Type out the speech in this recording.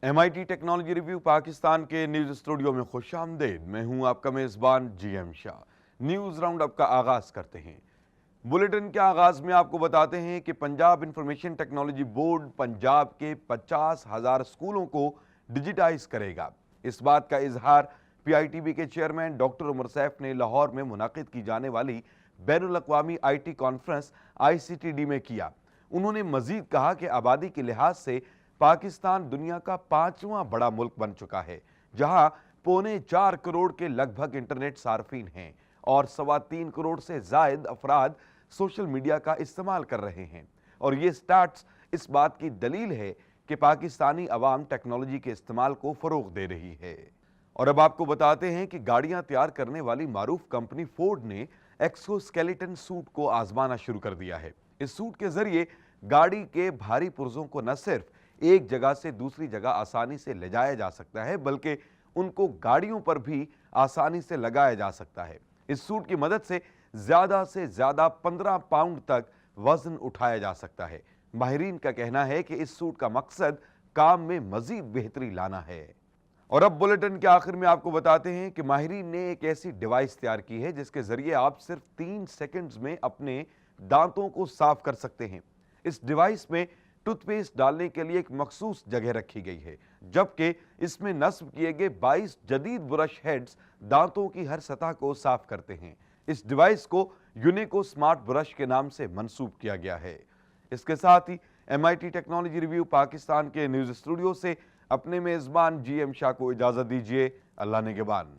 MIT technology review Pakistan के news studio में खुशामदीद। मैं हूं आपका मेजबान GM Shah. News round up का आगाज करते हैं। बुलेटिन के आगाज में आपको बताते हैं कि Punjab information technology board Punjab के 50,000 स्कूलों को डिजिटाइज करेगा। इस बात का इजहार PITB के चेयरमैन डॉक्टर उमर सैफ ने लाहौर में मुनाकिद की जाने वाली बैनुल अक़वामी IT कॉन्फ्रेंस ICTD में किया। उन्होंने मजीद कहा कि आबादी के लिहाज से पाकिस्तान दुनिया का 5वां बड़ा मुल्क बन चुका है, जहां 3.25 करोड़ के लगभग इंटरनेट सार्फिन हैं और 3.25 करोड़ से जायद अफराद सोशल मीडिया का इस्तेमाल कर रहे हैं। और ये स्टैट्स इस बात की दलील है कि पाकिस्तानी अवाम टेक्नोलॉजी के इस्तेमाल को फरोग दे रही है। और अब आपको बताते हैं कि गाड़ियां तैयार करने वाली मारूफ कंपनी फोर्ड ने एक्सोस्केलेटन सूट को आजमाना शुरू कर दिया है। इस सूट के जरिए गाड़ी के भारी पुर्जों को न सिर्फ एक जगह से दूसरी जगह आसानी से ले जाया जा सकता है, बल्कि उनको गाड़ियों पर भी आसानी से लगाया जा सकता है। इस सूट की मदद से ज्यादा 15 पाउंड तक वजन उठाया जा सकता है। माहिरीन का कहना है कि इस सूट का मकसद काम में मजीद बेहतरी लाना है। और अब बुलेटिन के आखिर में आपको बताते हैं कि माहिरीन ने एक ऐसी डिवाइस तैयार की है जिसके जरिए आप सिर्फ 3 सेकंड्स में अपने दांतों को साफ कर सकते हैं। इस डिवाइस में टूथपेस्ट डालने के लिए एक मखसूस जगह रखी गई है, जबकि इसमें नस्ब किए गए 22 जदीद ब्रश हेड्स दांतों की हर सतह को साफ करते हैं। इस डिवाइस को यूनिको स्मार्ट ब्रश के नाम से मंसूब किया गया है। इसके साथ ही MIT टेक्नोलॉजी रिव्यू पाकिस्तान के न्यूज स्टूडियो से अपने मेजबान GM शाह को इजाजत दीजिए। अल्लाह निगहबान।